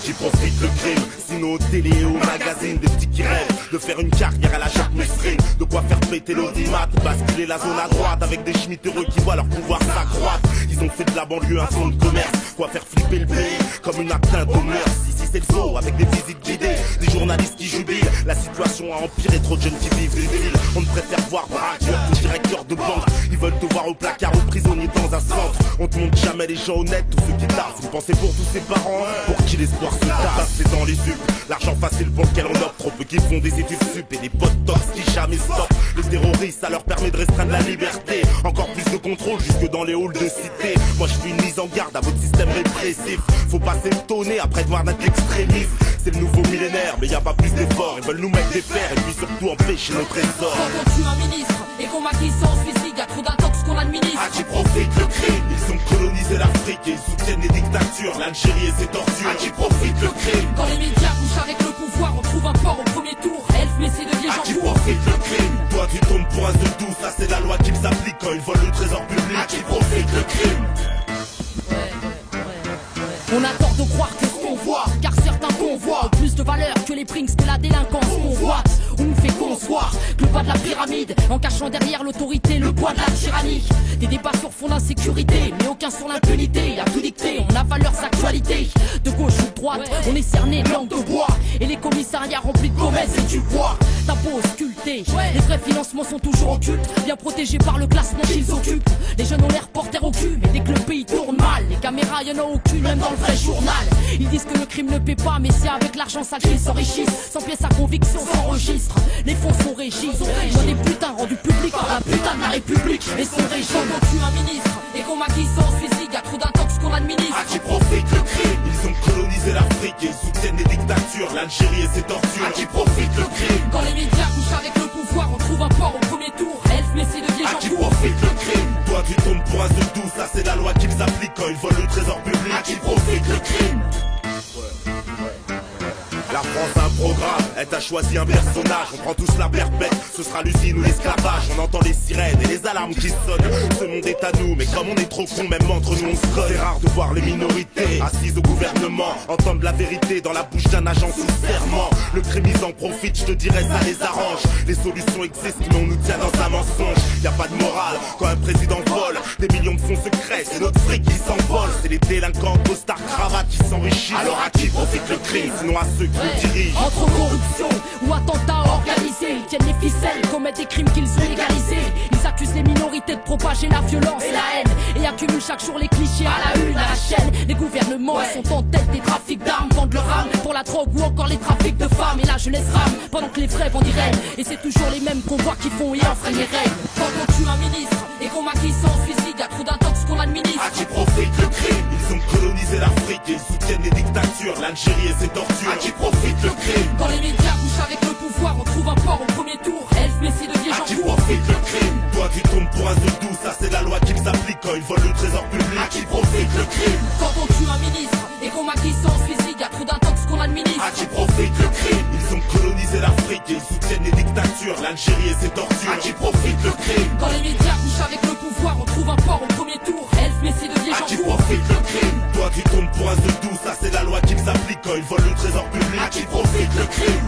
qui profite le crime. Sinon aux télé et aux magazines, des petits qui rêvent de faire une carrière à la Jacques Messrine. De quoi faire péter l'audimat, basculer la zone à droite avec des schmitts heureux qui voient leur pouvoir s'accroître. Ils ont fait de la banlieue un fonds de commerce, quoi faire flipper le pays comme une atteinte aux mœurs. Ici c'est le zoo avec des visites guidées, des journalistes qui jubilent. La situation a empiré, trop de jeunes qui vivent des villes. On ne préfère voir braqueur ou directeur de banque. Ils veulent te voir au placard ou prisonnier dans un centre. On te montre jamais les gens honnêtes, tous ceux qui taffent. Vous pensez pour tous ces parents, pour qui l'espoir se tasse. C'est dans les UP, l'argent facile pour lequel on opte. Trop peu qui font des études sup et des potes tox qui jamais stoppent. Les terroristes, ça leur permet de restreindre la liberté. Encore plus de contrôle jusque dans les halls de cité. Moi je fais une mise en garde à votre système répressif. Faut pas s'étonner après de voir notre extrémisme. C'est le nouveau millénaire, mais y a pas plus d'efforts. Ils veulent nous mettre des fers et puis surtout empêcher nos trésors. Quand on tue un ministre et qu'on maquille sans suicide, y'a trop d'intox qu'on administre. À qui profite le crime? Ils ont colonisé l'Afrique et ils soutiennent les dictatures, l'Algérie et ses tortures. À qui profite le crime? Quand les médias couchent avec le pouvoir, on trouve un port au premier tour. Elf Messi devient À qui Jean-Paul. profite le crime? Toi tu tombes pour un de tout, ça c'est la loi qu'ils appliquent quand ils volent le trésor public. À qui profite le crime? On a tort de croire que ce qu'on voit, car certains convois ont plus de valeur que les princes que la délinquance convoite. On nous fait concevoir que le bas de la pyramide, en cachant derrière l'autorité le poids de la tyrannie. Des débats sur fond d'insécurité, mais aucun sur l'impunité. À tout dicter, on avale leurs actualités. De gauche ou de droite, on est cerné de langue de bois. Et les commissariats remplis de comètes et du bois. Ta peau sculptée, les vrais financements sont toujours occultes, bien protégés par le classement qu'ils occupent. Les jeunes ont l'air portés au cul, mais dès que le pays tourne mal, les caméras y'en a aucune, même dans le vrai journal. Ils disent que le crime ne paie pas, mais c'est avec l'argent sale qu'ils s'enrichissent. Sans pièce à conviction, sans registre, les fonds sont régis. Ils ont des putains rendus publics par la putain de la République et son régime. Quand on tue un ministre et qu'on maquille sans suicide, y'a trop d'intox qu'on administre. À qui profite le crime? Ils ont colonisé l'Afrique et ils soutiennent les dictatures, l'Algérie et ses tortures. À qui profite le crime? Quand les médias couchent avec le pouvoir, on trouve un port au premier tour. Elf Messi devient À qui Jean-Paul. profite le crime? Toi tu tombes pour un seul tout, ça c'est la loi qu'ils appliquent quand ils volent le trésor public. À qui profite le crime? La France a un programme, elle t'a choisi un personnage. On prend tous la perpète, ce sera l'usine ou l'esclavage. On entend les sirènes et les alarmes qui sonnent. Ce monde est à nous, mais comme on est trop cons, même entre nous on se colle. C'est rare de voir les minorités assises au gouvernement entendre la vérité dans la bouche d'un agent sous serment. Le crime ils en profite, je te dirais ça les arrange. Les solutions existent mais on nous tient dans un mensonge. Y a pas de morale quand un président vole des millions de fonds secrets, c'est notre fric qui s'envole. C'est les délinquants costards cravates qui s'enrichissent. Alors à qui profite le crime? Sinon à ceux qui le dirigent. Entre corruption ou attentats organisés, ils tiennent les ficelles, commettent des crimes qu'ils ont légalisés. Ils accusent les minorités de propager la violence et la haine et accumulent chaque jour les clichés à la une, à la chaîne. Les gouvernements sont en tête des trafics d'armes, vendent leur âme pour la drogue ou encore les trafics de femmes. Et la jeunesse rame pendant que les vrais vont direct. Et c'est toujours les mêmes convois qui font et enfreignent les règles. Quand on tue un ministre et qu'on maquille sans suicide, y'a trop d'intox qu'on administre. À qui profite le crime? Ils ont colonisé l'Afrique et ils soutiennent les dictatures, l'Algérie et ses tortures. À qui profite le crime? Quand les médias couchent avec le pouvoir, on trouve un port au premier tour. Elf Messi devient À qui Jean-Paul. profite le crime? Toi tu tombes pour un seul tout, ça c'est la loi qu'ils appliquent quand ils volent le trésor public. À qui profite le crime? Quand on tue un ministre et qu'on maquille sans suicide, y'a trop d'intox qu'on administre. À qui profite le crime? Ils ont colonisé l'Afrique et ils soutiennent les dictatures, l'Algérie et ses tortures. À qui profite le crime? Quand les médias couchent avec le pouvoir, on trouve un port au premier tour. Elf Messi devient À qui Jean-Paul. profite le crime? Toi tu tombes pour un seul tout, ça c'est la loi qu'ils appliquent quand ils volent le trésor public. À qui profite le crime?